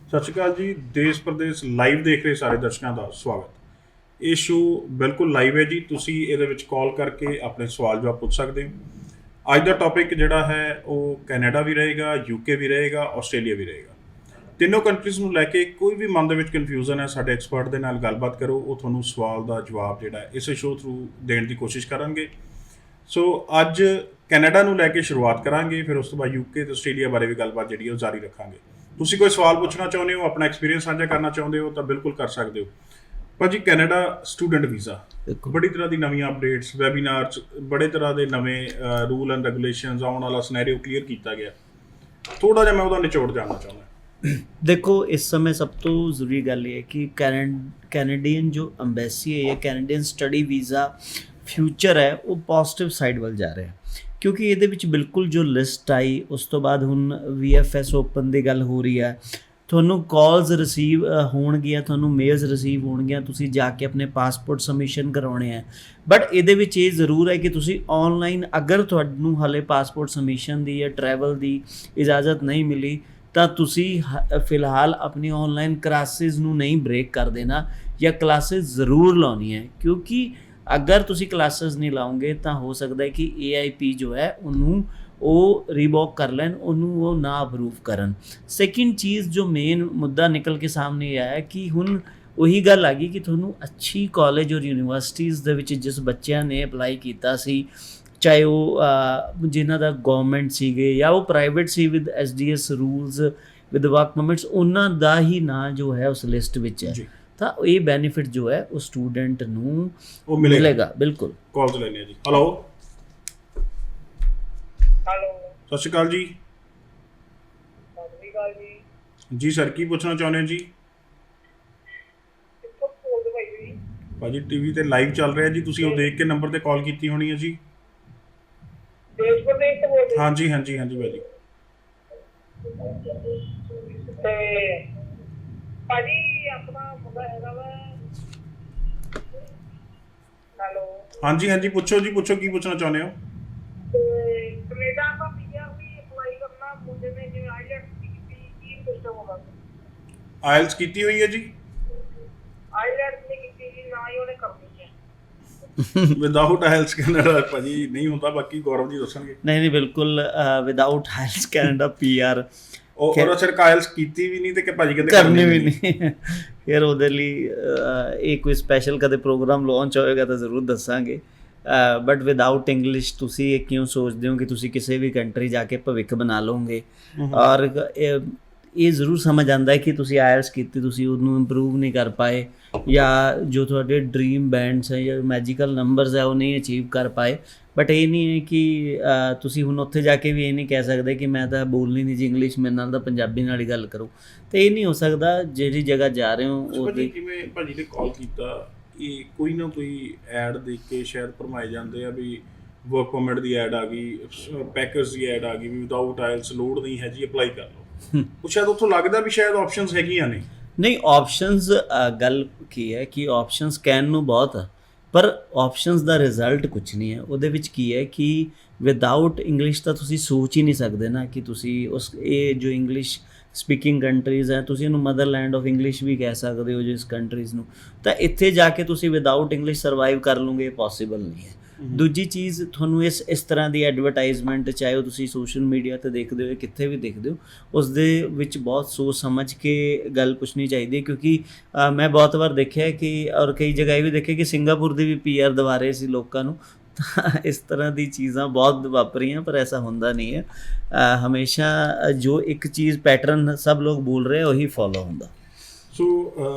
ਸਤਿ ਸ਼੍ਰੀ ਅਕਾਲ ਜੀ। ਦੇਸ਼ ਪ੍ਰਦੇਸ਼ ਲਾਈਵ ਦੇਖ ਰਹੇ ਸਾਰੇ ਦਰਸ਼ਕਾਂ ਦਾ ਸਵਾਗਤ। ਇਹ ਸ਼ੋਅ ਬਿਲਕੁਲ ਲਾਈਵ ਹੈ ਜੀ। ਤੁਸੀਂ ਇਹਦੇ ਵਿੱਚ ਕਾਲ ਕਰਕੇ ਆਪਣੇ ਸਵਾਲ ਜਵਾਬ ਪੁੱਛ ਸਕਦੇ ਹੋ। ਅੱਜ ਦਾ ਟੌਪਿਕ ਜਿਹੜਾ ਹੈ ਉਹ ਕੈਨੇਡਾ ਵੀ ਰਹੇਗਾ, ਯੂਕੇ ਵੀ ਰਹੇਗਾ, ਆਸਟ੍ਰੇਲੀਆ ਵੀ ਰਹੇਗਾ। ਤਿੰਨੋਂ ਕੰਟਰੀਜ਼ ਨੂੰ ਲੈ ਕੇ ਕੋਈ ਵੀ ਮਨ ਦੇ ਵਿੱਚ ਕਨਫਿਊਜ਼ਨ ਹੈ, ਸਾਡੇ ਐਕਸਪਰਟ ਦੇ ਨਾਲ ਗੱਲਬਾਤ ਕਰੋ। ਉਹ ਤੁਹਾਨੂੰ ਸਵਾਲ ਦਾ ਜਵਾਬ ਜਿਹੜਾ ਹੈ ਇਸੇ ਸ਼ੋਅ ਥਰੂ ਦੇਣ ਦੀ ਕੋਸ਼ਿਸ਼ ਕਰਨਗੇ। ਸੋ ਅੱਜ ਕੈਨੇਡਾ ਨੂੰ ਲੈ ਕੇ ਸ਼ੁਰੂਆਤ ਕਰਾਂਗੇ, ਫਿਰ ਉਸ ਤੋਂ ਬਾਅਦ ਯੂਕੇ ਤੇ ਆਸਟ੍ਰੇਲੀਆ ਬਾਰੇ ਵੀ ਗੱਲਬਾਤ ਜਿਹੜੀ ਉਹ ਜਾਰੀ ਰੱਖਾਂਗੇ। ਤੁਸੀਂ ਕੋਈ ਸਵਾਲ ਪੁੱਛਣਾ ਚਾਹੁੰਦੇ ਹੋ, ਆਪਣਾ ਐਕਸਪੀਰੀਅੰਸ ਸਾਂਝਾ ਕਰਨਾ ਚਾਹੁੰਦੇ ਹੋ ਤਾਂ ਬਿਲਕੁਲ ਕਰ ਸਕਦੇ ਹੋ। ਭਾਜੀ, ਕੈਨੇਡਾ ਸਟੂਡੈਂਟ ਵੀਜ਼ਾ ਬੜੀ ਤਰ੍ਹਾਂ ਦੀ ਨਵੀਆਂ ਅਪਡੇਟਸ, ਵੈਬੀਨਾਰਸ, ਬੜੇ ਤਰ੍ਹਾਂ ਦੇ ਨਵੇਂ ਰੂਲ ਐਂਡ ਰੈਗੂਲੇਸ਼ਨਸ, ਆਉਣ ਵਾਲਾ ਸਿਨੈਰੀਓ ਕਲੀਅਰ ਕੀਤਾ ਗਿਆ। ਥੋੜ੍ਹਾ ਜਿਹਾ ਮੈਂ ਉਹਦਾ ਨਿਚੋੜ ਜਾਣਨਾ ਚਾਹੁੰਦਾ। देखो, इस समय सब तो ज़रूरी गल ये है कि कैनेडियन जो अंबैसी है या कैनेडियन स्टडी वीज़ा फ्यूचर है वो पॉजिटिव साइड ਵੱਲ ਜਾ ਰਿਹਾ, ਕਿਉਂਕਿ ਇਹਦੇ ਵਿੱਚ ਬਿਲਕੁਲ ਜੋ ਲਿਸਟ ਆਈ ਉਸ ਤੋਂ ਬਾਅਦ ਹੁਣ VFS ਓਪਨ ਦੀ ਗੱਲ ਹੋ ਰਹੀ ਹੈ। ਤੁਹਾਨੂੰ ਕਾਲਸ ਰਿਸੀਵ ਹੋਣਗੀਆਂ, ਤੁਹਾਨੂੰ ਮੇਲਸ ਰਿਸੀਵ ਹੋਣਗੀਆਂ, ਤੁਸੀਂ ਜਾ ਕੇ ਆਪਣੇ ਪਾਸਪੋਰਟ ਸਬਮਿਸ਼ਨ ਕਰਾਉਣੇ ਆ। ਬਟ ਇਹਦੇ ਵਿੱਚ ਇਹ ਜ਼ਰੂਰ ਹੈ ਕਿ ਤੁਸੀਂ ਔਨਲਾਈਨ, ਅਗਰ ਤੁਹਾਨੂੰ ਹਾਲੇ ਪਾਸਪੋਰਟ ਸਬਮਿਸ਼ਨ ਦੀ ਜਾਂ ਟਰੈਵਲ ਦੀ ਇਜਾਜ਼ਤ ਨਹੀਂ ਮਿਲੀ ਤਾਂ ਤੁਸੀਂ ਫਿਲਹਾਲ ਆਪਣੀ ਔਨਲਾਈਨ ਕਲਾਸਿਸ ਨੂੰ ਨਹੀਂ ਬ੍ਰੇਕ ਕਰ ਦੇਣਾ ਜਾਂ ਕਲਾਸਿਸ ਜ਼ਰੂਰ ਲਾਉਣੀ ਹੈ, ਕਿਉਂਕਿ ਅਗਰ ਤੁਸੀਂ ਕਲਾਸਿਸ ਨਹੀਂ ਲਾਓਗੇ ਤਾਂ ਹੋ ਸਕਦਾ ਹੈ ਕਿ AIP ਜੋ ਹੈ ਉਹਨੂੰ ਉਹ ਰੀਵੋਕ ਕਰ ਲੈਣ, ਉਹਨੂੰ ਉਹ ਨਾ ਅਪਰੂਵ ਕਰਨ। ਸੈਕਿੰਡ ਚੀਜ਼ ਜੋ ਮੇਨ ਮੁੱਦਾ ਨਿਕਲ ਕੇ ਸਾਹਮਣੇ ਆਇਆ ਕਿ ਹੁਣ ਉਹੀ ਗੱਲ ਆ ਗਈ ਕਿ ਤੁਹਾਨੂੰ ਅੱਛੀ ਕਾਲਜ ਔਰ ਯੂਨੀਵਰਸਿਟੀਜ਼ ਦੇ ਵਿੱਚ ਜਿਸ ਬੱਚਿਆਂ ਨੇ ਅਪਲਾਈ ਕੀਤਾ ਸੀ, ਚਾਹੇ ਉਹ ਜਿਨ੍ਹਾਂ ਦਾ ਗੌਰਮੈਂਟ ਸੀਗੇ ਜਾਂ ਉਹ private C with SDS rules, with work permits, ਉਹਨਾਂ ਦਾ ਹੀ ਨਾਂ ਜੋ ਹੈ ਉਸ ਲਿਸਟ ਵਿੱਚ ਹੈ। ਤਾਂ ਇਹ ਬੈਨੀਫਿਟ ਜੋ ਹੈ ਉਹ ਸਟੂਡੈਂਟ ਨੂੰ ਉਹ ਮਿਲੇਗਾ। ਬਿਲਕੁਲ। ਕਾਲਸ ਲੈਣੇ ਆ ਜੀ। ਹੈਲੋ ਸਤਿ ਸ਼੍ਰੀ ਅਕਾਲ ਜੀ। ਜੀ ਸਰ, ਕੀ ਪੁੱਛਣਾ ਚਾਹੁੰਦੇ ਹੋ ਜੀ? ਭਾਜੀ, ਟੀਵੀ ਤੇ ਲਾਈਵ ਚੱਲ ਰਿਹਾ ਜੀ, ਤੁਸੀਂ ਉਹ ਦੇਖ ਕੇ ਨੰਬਰ ਤੇ ਕਾਲ ਕੀਤੀ ਹੋਣੀ ਹੈ ਜੀ। ਹਾਂਜੀ ਹਾਂਜੀ ਹਾਂਜੀ ਭਾਜੀ। ਹਾਂਜੀ ਹਾਂਜੀ, ਪੁੱਛੋ ਜੀ, ਪੁੱਛੋ ਕੀ ਪੁੱਛਣਾ ਚਾਹੁੰਦੇ ਹੋ? ਆਇਲਸ ਕੀਤੀ ਹੋਈ ਹੈ ਜੀ? ਵਿਦਆਊਟ ਆਇਲਸ ਕੈਨੇਡਾ ਭਾਜੀ ਨਹੀਂ ਹੁੰਦਾ, ਬਾਕੀ ਗੌਰਵ ਜੀ ਦੱਸਣਗੇ। ਨਹੀਂ ਬਿਲਕੁਲ, ਵਿਦਆਊਟ ਆਇਲਸ ਕੈਨੇਡਾ PR ਔਰ ਸਿਰਫ ਆਇਲਸ ਕੀਤੀ ਵੀ ਨਹੀਂ ਤੇ ਕਿ ਭਾਜੀ ਕਹਿੰਦੇ ਕਰਨੀ ਵੀ ਨਹੀਂ। ਫਿਰ ਉਹਦੇ ਲਈ ਇਹ ਕੋਈ ਸਪੈਸ਼ਲ ਕਦੇ ਪ੍ਰੋਗਰਾਮ ਲਾਂਚ ਹੋਏਗਾ ਤਾਂ ਜ਼ਰੂਰ ਦੱਸਾਂਗੇ। ਬਟ ਵਿਦਆਊਟ ਇੰਗਲਿਸ਼ ਤੁਸੀਂ ਇਹ ਕਿਉਂ ਸੋਚਦੇ ਹੋ ਕਿ ਤੁਸੀਂ ਕਿਸੇ ਵੀ ਕੰਟਰੀ ਜਾ ਕੇ ਭਵਿੱਖ ਬਣਾ ਲਓਗੇ? ਔਰ ਇਹ ਜ਼ਰੂਰ ਸਮਝ ਆਉਂਦਾ ਹੈ ਕਿ ਤੁਸੀਂ ਆਇਲਸ ਕੀਤੀ, ਤੁਸੀਂ ਉਹਨੂੰ ਇੰਪਰੂਵ ਨਹੀਂ ਕਰ ਪਾਏ, ਜਾਂ ਜੋ ਤੁਹਾਡੇ ਡਰੀਮ ਬੈਂਡਸ ਹੈ ਜਾਂ ਮੈਜੀਕਲ ਨੰਬਰਸ ਹੈ ਉਹ ਨਹੀਂ ਅਚੀਵ ਕਰ ਪਾਏ। ਬਟ ਇਹ ਨਹੀਂ ਹੈ ਕਿ ਤੁਸੀਂ ਹੁਣ ਉੱਥੇ ਜਾ ਕੇ ਵੀ ਇਹ ਨਹੀਂ ਕਹਿ ਸਕਦੇ ਕਿ ਮੈਂ ਤਾਂ ਬੋਲਣੀ ਨਹੀਂ ਜੀ ਇੰਗਲਿਸ਼, ਮੇਰੇ ਨਾਲ ਤਾਂ ਪੰਜਾਬੀ ਨਾਲ ਹੀ ਗੱਲ ਕਰੋ। ਤਾਂ ਇਹ ਨਹੀਂ ਹੋ ਸਕਦਾ। ਜਿਹੜੀ ਜਗ੍ਹਾ ਜਾ ਰਹੇ ਹੋ ਉਹਦੇ ਜਿਵੇਂ ਭਾਜੀ ਨੇ ਕਾਲ ਕੀਤਾ, ਇਹ ਕੋਈ ਨਾ ਕੋਈ ਐਡ ਦੇਖ ਕੇ ਸ਼ਾਇਦ ਭਰਮਾਏ ਜਾਂਦੇ ਆ ਵੀ ਵਰਕ ਪਰਮਿਟ ਦੀ ਐਡ ਆ ਗਈ, ਪੈਕਰਸ ਦੀ ਐਡ ਆ ਗਈ, ਵੀ ਵਿਦਆਊਟ ਆਇਲਸ ਲੋੜ ਨਹੀਂ ਹੈ ਜੀ, ਅਪਲਾਈ ਕਰ ਲਓ। ਉਹ ਸ਼ਾਇਦ ਉੱਥੋਂ ਲੱਗਦਾ ਵੀ ਸ਼ਾਇਦ ਆਪਸ਼ਨਸ ਹੈਗੀਆਂ ਨੇ। ਨਹੀਂ, ਆਪਸ਼ਨਸ ਗੱਲ ਕੀ ਹੈ ਕਿ ਆਪਸ਼ਨਸ ਕਹਿਣ ਨੂੰ ਬਹੁਤ ਆ, ਪਰ ਆਪਸ਼ਨਸ ਦਾ ਰਿਜ਼ਲਟ ਕੁਛ ਨਹੀਂ ਹੈ। ਉਹਦੇ ਵਿੱਚ ਕੀ ਹੈ ਕਿ ਵਿਦਆਊਟ ਇੰਗਲਿਸ਼ ਤਾਂ ਤੁਸੀਂ ਸੋਚ ਹੀ ਨਹੀਂ ਸਕਦੇ ਨਾ ਕਿ ਤੁਸੀਂ ਉਸ ਇਹ ਜੋ ਇੰਗਲਿਸ਼ ਸਪੀਕਿੰਗ ਕੰਟਰੀਜ਼ ਹੈ, ਤੁਸੀਂ ਇਹਨੂੰ ਮਦਰਲੈਂਡ ਆਫ ਇੰਗਲਿਸ਼ ਵੀ ਕਹਿ ਸਕਦੇ ਹੋ ਜਿਸ ਕੰਟਰੀਜ਼ ਨੂੰ। ਤਾਂ ਇੱਥੇ ਜਾ ਕੇ ਤੁਸੀਂ ਵਿਦਆਊਟ ਇੰਗਲਿਸ਼ ਸਰਵਾਈਵ ਕਰ ਲਓਗੇ, ਪੋਸੀਬਲ ਨਹੀਂ ਹੈ। ਦੂਜੀ ਚੀਜ਼, ਤੁਹਾਨੂੰ ਇਸ ਤਰ੍ਹਾਂ ਦੀ ਐਡਵਰਟਾਈਜ਼ਮੈਂਟ, ਚਾਹੇ ਉਹ ਤੁਸੀਂ ਸੋਸ਼ਲ ਮੀਡੀਆ 'ਤੇ ਦੇਖਦੇ ਹੋ, ਕਿੱਥੇ ਵੀ ਦੇਖਦੇ ਹੋ, ਉਸ ਦੇ ਵਿੱਚ ਬਹੁਤ ਸੋਚ ਸਮਝ ਕੇ ਗੱਲ ਪੁੱਛਣੀ ਚਾਹੀਦੀ ਹੈ। ਕਿਉਂਕਿ ਮੈਂ ਬਹੁਤ ਵਾਰ ਦੇਖਿਆ ਕਿ ਔਰ ਕਈ ਜਗ੍ਹਾ ਇਹ ਵੀ ਦੇਖਿਆ ਕਿ ਸਿੰਗਾਪੁਰ ਦੀ ਵੀ PR ਦਵਾ ਰਹੇ ਸੀ ਲੋਕਾਂ ਨੂੰ। ਤਾਂ ਇਸ ਤਰ੍ਹਾਂ ਦੀ ਚੀਜ਼ਾਂ ਬਹੁਤ ਵਾਪਰੀਆਂ, ਪਰ ਐਸਾ ਹੁੰਦਾ ਨਹੀਂ ਹੈ। ਹਮੇਸ਼ਾ ਜੋ ਇੱਕ ਚੀਜ਼ ਪੈਟਰਨ ਸਭ ਲੋਕ ਬੋਲ ਰਹੇ ਉਹੀ ਫੋਲੋ ਹੁੰਦਾ। ਸੋ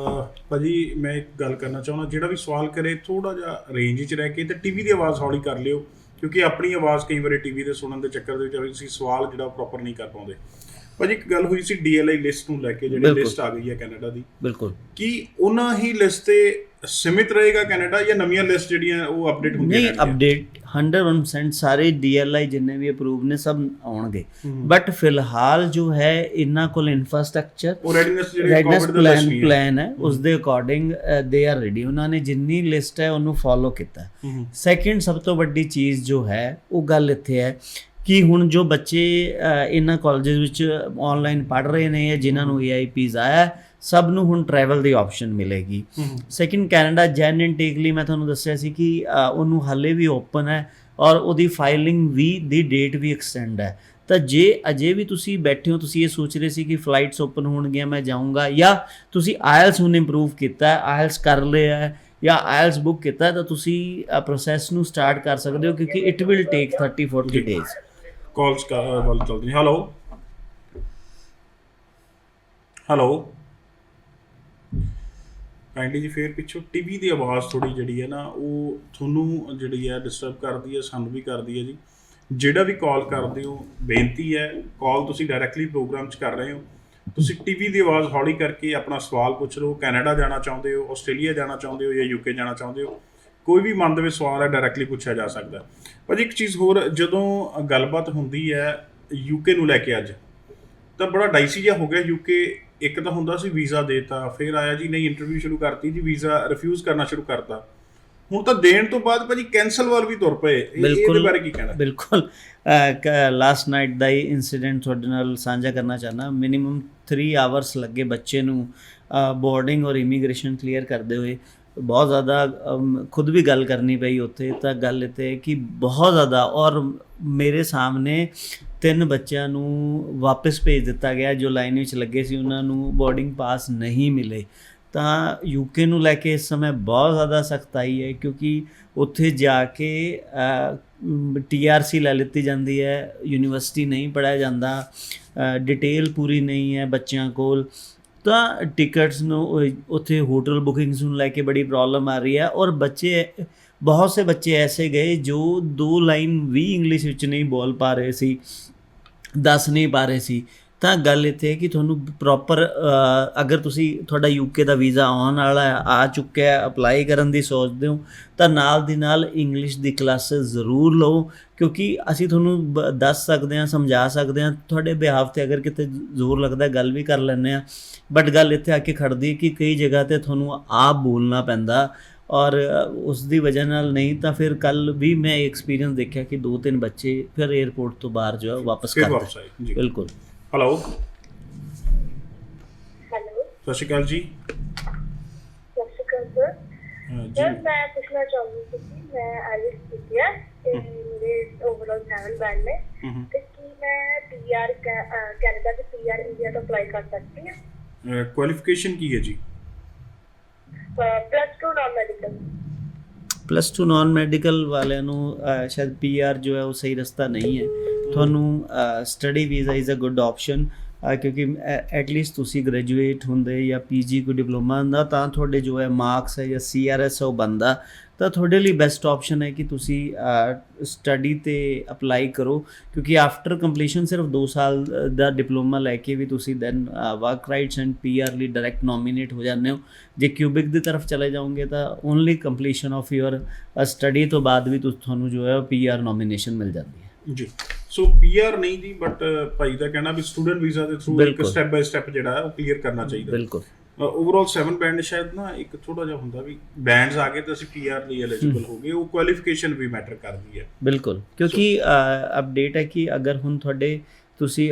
ਭਾਜੀ, ਮੈਂ ਇੱਕ ਗੱਲ ਕਰਨਾ ਚਾਹੁੰਦਾ, ਜਿਹੜਾ ਵੀ ਸਵਾਲ ਕਰੇ ਥੋੜ੍ਹਾ ਜਿਹਾ ਰੇਂਜ 'ਚ ਰਹਿ ਕੇ ਤੇ ਟੀਵੀ ਦੀ ਆਵਾਜ਼ ਹੌਲੀ ਕਰ ਲਿਓ, ਕਿਉਂਕਿ ਆਪਣੀ ਆਵਾਜ਼ ਕਈ ਵਾਰੀ ਟੀਵੀ ਦੇ ਸੁਣਨ ਦੇ ਚੱਕਰ ਦੇ ਵਿੱਚ ਅਸੀਂ ਸਵਾਲ ਜਿਹੜਾ ਪ੍ਰੋਪਰ ਨਹੀਂ ਕਰ ਪਾਉਂਦੇ। ਭਾਜੀ, ਇੱਕ ਗੱਲ ਹੋਈ ਸੀ DLI ਲਿਸਟ ਨੂੰ ਲੈ ਕੇ, ਜਿਹੜੀ ਲਿਸਟ ਆ ਗਈ ਹੈ ਕੈਨੇਡਾ ਦੀ। ਬਿਲਕੁਲ। ਕੀ ਉਹਨਾਂ ਹੀ ਲਿਸਟ 'ਤੇ ਸੀਮਿਤ ਰਹੇਗਾ ਕੈਨੇਡਾ, ਜਾਂ ਨਵੀਆਂ ਲਿਸਟ ਜਿਹੜੀਆਂ ਉਹ ਅਪਡੇਟ ਹੁੰਦੀਆਂ? ਨਹੀਂ, ਅਪਡੇਟ 100% ਸਾਰੇ DLI ਜਿੰਨੇ ਵੀ ਅਪਰੂਵ ਨੇ ਸਭ ਆਉਣਗੇ। ਬਟ ਫਿਲਹਾਲ ਜੋ ਹੈ ਇਹਨਾਂ ਕੋਲ ਇਨਫਰਾਸਟ੍ਰਕਚਰ, ਰੈਡਨੈਸ ਪਲਾਨ ਹੈ, ਉਸ ਦੇ ਅਕੋਰਡਿੰਗ ਦੇ ਆਰ ਰੈਡੀ। ਉਹਨਾਂ ਨੇ ਜਿੰਨੀ ਲਿਸਟ ਹੈ ਉਹਨੂੰ ਫੋਲੋ ਕੀਤਾ। ਸੈਕਿੰਡ ਸਭ ਤੋਂ ਵੱਡੀ ਚੀਜ਼ ਜੋ ਹੈ ਉਹ ਗੱਲ ਇੱਥੇ ਹੈ ਕਿ ਹੁਣ ਜੋ ਬੱਚੇ ਇਹਨਾਂ ਕਾਲਜਸ ਵਿੱਚ ਆਨਲਾਈਨ ਪੜ੍ਹ ਰਹੇ ਨੇ ਜਾਂ ਜਿਨ੍ਹਾਂ ਨੂੰ AIPs ਆਇਆ, ਸਭ ਨੂੰ ਹੁਣ ਟਰੈਵਲ ਦੀ ਆਪਸ਼ਨ ਮਿਲੇਗੀ। ਸੈਕਿੰਡ, ਕੈਨੇਡਾ ਜੈਨ ਇਨਟੇਕ ਲਈ ਮੈਂ ਤੁਹਾਨੂੰ ਦੱਸਿਆ ਸੀ ਕਿ ਉਹਨੂੰ ਹਾਲੇ ਵੀ ਓਪਨ ਹੈ ਔਰ ਉਹਦੀ ਫਾਈਲਿੰਗ ਵੀ ਦੀ ਡੇਟ ਵੀ ਐਕਸਟੈਂਡ ਹੈ। ਤਾਂ ਜੇ ਅਜੇ ਵੀ ਤੁਸੀਂ ਬੈਠੇ ਹੋ, ਤੁਸੀਂ ਇਹ ਸੋਚ ਰਹੇ ਸੀ ਕਿ ਫਲਾਈਟਸ ਓਪਨ ਹੋਣਗੀਆਂ ਮੈਂ ਜਾਊਂਗਾ, ਜਾਂ ਤੁਸੀਂ IELTS ਹੁਣ ਇੰਪਰੂਵ ਕੀਤਾ, IELTS ਕਰ ਲਿਆ ਹੈ ਜਾਂ IELTS ਬੁੱਕ ਕੀਤਾ, ਤਾਂ ਤੁਸੀਂ ਪ੍ਰੋਸੈਸ ਨੂੰ ਸਟਾਰਟ ਕਰ ਸਕਦੇ ਹੋ, ਕਿਉਂਕਿ ਇਟ ਵਿਲ ਟੇਕ 30-40 ਡੇਜ਼। ਕਾਲਸ ਵੱਲ ਚੱਲਦੀ। ਹੈਲੋ ਹੈਲੋ, ਕਾਈਂਡਲੀ ਜੀ ਫੇਰ ਪਿੱਛੋਂ ਟੀਵੀ ਦੀ ਆਵਾਜ਼ ਥੋੜੀ ਜਿਹੜੀ ਹੈ ਨਾ ਉਹ ਤੁਹਾਨੂੰ ਜਿਹੜੀ ਹੈ ਡਿਸਟਰਬ ਕਰਦੀ ਹੈ, ਸਾਨੂੰ ਵੀ ਕਰਦੀ ਹੈ ਜੀ। ਜਿਹੜਾ ਵੀ ਕਾਲ ਕਰਦੇ ਹੋ, ਬੇਨਤੀ ਹੈ ਕਾਲ ਤੁਸੀਂ ਡਾਇਰੈਕਟਲੀ ਪ੍ਰੋਗਰਾਮ 'ਚ ਕਰ ਰਹੇ ਹੋ, ਤੁਸੀਂ ਟੀਵੀ ਦੀ ਆਵਾਜ਼ ਹੌਲੀ ਕਰਕੇ ਆਪਣਾ ਸਵਾਲ ਪੁੱਛ ਲਓ। ਕੈਨੇਡਾ ਜਾਣਾ ਚਾਹੁੰਦੇ ਹੋ, ਆਸਟ੍ਰੇਲੀਆ ਜਾਣਾ ਚਾਹੁੰਦੇ ਹੋ ਜਾਂ UK ਜਾਣਾ ਚਾਹੁੰਦੇ ਹੋ, ਕੋਈ ਵੀ ਮਨ ਦੇ ਵਿੱਚ ਸਵਾਲ ਹੈ ਡਾਇਰੈਕਟਲੀ ਪੁੱਛਿਆ ਜਾ ਸਕਦਾ। ਪਰ ਇੱਕ ਚੀਜ਼ ਹੋਰ, ਜਦੋਂ ਗੱਲਬਾਤ ਹੁੰਦੀ ਹੈ UK ਨੂੰ ਲੈ ਕੇ ਅੱਜ, ਤਾਂ ਬੜਾ ਡਾਈਸੀ ਜਿਹਾ ਹੋ ਗਿਆ। UK ਇੱਕ ਤਾਂ ਹੁੰਦਾ ਸੀ ਵੀਜ਼ਾ ਦੇਤਾ, ਫਿਰ ਆਇਆ ਜੀ ਨਹੀਂ ਇੰਟਰਵਿਊ ਸ਼ੁਰੂ ਕਰਤੀ ਜੀ, ਵੀਜ਼ਾ ਰਿਫਿਊਜ਼ ਕਰਨਾ ਸ਼ੁਰੂ ਕਰਤਾ, ਹੁਣ ਤਾਂ ਦੇਣ ਤੋਂ ਬਾਅਦ ਭਾਜੀ ਕੈਂਸਲ ਵੱਲ ਵੀ ਤੁਰ ਪਏ। ਇਹਦੇ ਬਾਰੇ ਕੀ ਕਹਿਣਾ? ਬਿਲਕੁਲ ਲਾਸਟ ਨਾਈਟ ਦਾ ਹੀ ਇੰਸੀਡੈਂਟ ਤੁਹਾਡੇ ਨਾਲ ਸਾਂਝਾ ਕਰਨਾ ਚਾਹੁੰਦਾ। ਮਿਨੀਮਮ 3 ਆਵਰਸ ਲੱਗੇ ਬੱਚੇ ਨੂੰ ਬੋਰਡਿੰਗ ਔਰ ਇਮੀਗ੍ਰੇਸ਼ਨ ਕਲੀਅਰ ਕਰਦੇ ਹੋਏ। ਬਹੁਤ ਜ਼ਿਆਦਾ ਖੁਦ ਵੀ ਗੱਲ ਕਰਨੀ ਪਈ ਉੱਥੇ। ਤਾਂ ਗੱਲ ਇੱਥੇ ਕਿ ਬਹੁਤ ਜ਼ਿਆਦਾ, ਔਰ ਮੇਰੇ ਸਾਹਮਣੇ 3 ਬੱਚਿਆਂ ਨੂੰ ਵਾਪਸ ਭੇਜ ਦਿੱਤਾ ਗਿਆ ਜੋ ਲਾਈਨ ਵਿੱਚ ਲੱਗੇ ਸੀ, ਉਹਨਾਂ ਨੂੰ ਬੋਰਡਿੰਗ ਪਾਸ ਨਹੀਂ ਮਿਲੇ। ਤਾਂ UK ਨੂੰ ਲੈ ਕੇ ਇਸ ਸਮੇਂ ਬਹੁਤ ਜ਼ਿਆਦਾ ਸਖਤਾਈ ਹੈ, ਕਿਉਂਕਿ ਉੱਥੇ ਜਾ ਕੇ TRC ਲੈ ਲਿੱਤੀ ਜਾਂਦੀ ਹੈ, ਯੂਨੀਵਰਸਿਟੀ ਨਹੀਂ ਪੜ੍ਹਾਇਆ ਜਾਂਦਾ, ਡਿਟੇਲ ਪੂਰੀ ਨਹੀਂ ਹੈ ਬੱਚਿਆਂ ਕੋਲ। ਤਾਂ ਟਿਕਟਸ ਨੂੰ ਉੱਥੇ ਹੋਟਲ ਬੁਕਿੰਗਸ ਨੂੰ ਲੈ ਕੇ ਬੜੀ ਪ੍ਰੋਬਲਮ ਆ ਰਹੀ ਹੈ। ਔਰ ਬੱਚੇ, ਬਹੁਤ ਸੇ ਬੱਚੇ ਐਸੇ ਗਏ ਜੋ 2 ਲਾਈਨ ਵੀ ਇੰਗਲਿਸ਼ ਵਿੱਚ ਨਹੀਂ ਬੋਲ ਪਾ ਰਹੇ ਸੀ, ਦੱਸ ਨਹੀਂ ਪਾ ਰਹੇ ਸੀ। ਤਾਂ ਗੱਲ ਇੱਥੇ ਹੈ ਕਿ ਤੁਹਾਨੂੰ ਪ੍ਰੋਪਰ, ਅਗਰ ਤੁਸੀਂ ਤੁਹਾਡਾ UK ਦਾ ਵੀਜ਼ਾ ਆਉਣ ਵਾਲਾ ਆ ਚੁੱਕਿਆ, ਅਪਲਾਈ ਕਰਨ ਦੀ ਸੋਚਦੇ ਹੋ, ਤਾਂ ਨਾਲ ਦੀ ਨਾਲ ਇੰਗਲਿਸ਼ ਦੀ ਕਲਾਸਿਸ ਜ਼ਰੂਰ ਲਓ, ਕਿਉਂਕਿ ਅਸੀਂ ਤੁਹਾਨੂੰ ਦੱਸ ਸਕਦੇ ਹਾਂ, ਸਮਝਾ ਸਕਦੇ ਹਾਂ। ਤੁਹਾਡੇ ਬਿਹਾਫ 'ਤੇ ਅਗਰ ਕਿਤੇ ਜ਼ੋਰ ਲੱਗਦਾ ਗੱਲ ਵੀ ਕਰ ਲੈਂਦੇ ਹਾਂ, ਬਟ ਗੱਲ ਇੱਥੇ ਆ ਕੇ ਖੜਦੀ ਕਿ ਕਈ ਜਗ੍ਹਾ 'ਤੇ ਤੁਹਾਨੂੰ ਆਪ ਬੋਲਣਾ ਪੈਂਦਾ, ਔਰ ਉਸ ਦੀ ਵਜ੍ਹਾ ਨਾਲ ਨਹੀਂ ਤਾਂ ਫਿਰ ਕੱਲ੍ਹ ਵੀ ਮੈਂ ਐਕਸਪੀਰੀਅੰਸ ਦੇਖਿਆ ਕਿ 2-3 ਬੱਚੇ ਫਿਰ 에ਅਰਪੋਰਟ ਤੋਂ ਬਾਹਰ ਜੋ ਹੈ ਵਾਪਸ ਕਰ ਦਿੱਤੇ। ਬਿਲਕੁਲ। ਹੈਲੋ ਹੈਲੋ, ਸਤਿ ਸ਼੍ਰੀ ਅਕਾਲ ਜੀ। ਸਤਿ ਸ਼੍ਰੀ ਅਕਾਲ ਸਰ। ਸਰ ਮੈਂ ਪੁੱਛਣਾ ਚਾਹੁੰਦੀ ਸੀ ਕਿ ਮੈਂ IELTS ਕੀਤੀ ਹੈ ਤੇ ਮੇਰੇ ਓਵਰਆਲ 7 ਬੈਂਡ ਨੇ, ਤੇ ਕੀ ਮੈਂ PR ਕੈਨੇਡਾ ਤੇ PR ਇੰਡੀਆ ਤੋਂ ਅਪਲਾਈ ਕਰ ਸਕਦੀ ਹਾਂ? ਕੁਆਲੀਫਿਕੇਸ਼ਨ ਕੀ ਹੈ ਜੀ? +2 ਨਾਨ ਮੈਡੀਕਲ। +2 ਨਾਨ ਮੈਡੀਕਲ ਵਾਲਿਆਂ ਨੂੰ ਸ਼ਾਇਦ PR ਜੋ ਹੈ ਉਹ ਸਹੀ ਰਸਤਾ ਨਹੀਂ ਹੈ। ਤੁਹਾਨੂੰ study visa is a good option, ਕਿਉਂਕਿ ਐਟਲੀਸਟ ਤੁਸੀਂ ਗ੍ਰੈਜੂਏਟ ਹੁੰਦੇ ਜਾਂ PG ਕੋਈ ਡਿਪਲੋਮਾ ਹੁੰਦਾ ਤਾਂ ਤੁਹਾਡੇ ਜੋ ਹੈ ਮਾਰਕਸ ਹੈ ਜਾਂ CRS ਉਹ ਬਣਦਾ। ਤਾਂ ਤੁਹਾਡੇ ਲਈ ਬੈਸਟ ਆਪਸ਼ਨ ਹੈ ਕਿ ਤੁਸੀਂ ਸਟੱਡੀ 'ਤੇ ਅਪਲਾਈ ਕਰੋ, ਕਿਉਂਕਿ ਆਫਟਰ ਕੰਪਲੀਸ਼ਨ ਸਿਰਫ 2 ਸਾਲ ਦਾ ਡਿਪਲੋਮਾ ਲੈ ਕੇ ਵੀ ਤੁਸੀਂ then work rights and PR ਲਈ ਡਾਇਰੈਕਟ ਨੋਮੀਨੇਟ ਹੋ ਜਾਂਦੇ ਹੋ। ਜੇ ਕਿਊਬਿਕ ਦੀ ਤਰਫ ਚਲੇ ਜਾਓਗੇ ਤਾਂ only completion of your study ਤੋਂ ਬਾਅਦ ਵੀ ਤੁਹਾਨੂੰ ਜੋ ਹੈ PR ਨੋਮੀਨੇਸ਼ਨ ਮਿਲ ਜਾਂਦੀ ਹੈ ਜੀ। ਸੋ PR ਨਹੀਂ ਜੀ, ਬਟ ਭਾਈ ਦਾ ਕਹਿਣਾ ਵੀ ਸਟੂਡੈਂਟ ਵੀਜ਼ਾ ਦੇ ਥਰੂ ਇੱਕ ਸਟੈਪ ਬਾਈ ਸਟੈਪ ਜਿਹੜਾ ਹੈ ਉਹ ਕਲੀਅਰ ਕਰਨਾ ਚਾਹੀਦਾ। ਬਿਲਕੁਲ। ਓਵਰਆਲ 7 ਬੈਂਡ ਸ਼ਾਇਦ ਨਾ ਇੱਕ ਥੋੜਾ ਜਿਹਾ ਹੁੰਦਾ ਵੀ ਬੈਂਡਸ ਆ ਗਏ ਤਾਂ ਅਸੀਂ PR ਲਈ ਐਲੀਜੀਬਲ ਹੋ ਗਏ, ਉਹ ਕੁਆਲੀਫਿਕੇਸ਼ਨ ਵੀ ਮੈਟਰ ਕਰਦੀ ਹੈ। ਬਿਲਕੁਲ, ਕਿਉਂਕਿ ਅਪਡੇਟ ਹੈ ਕਿ ਅਗਰ ਹੁਣ ਤੁਹਾਡੇ ਤੁਸੀਂ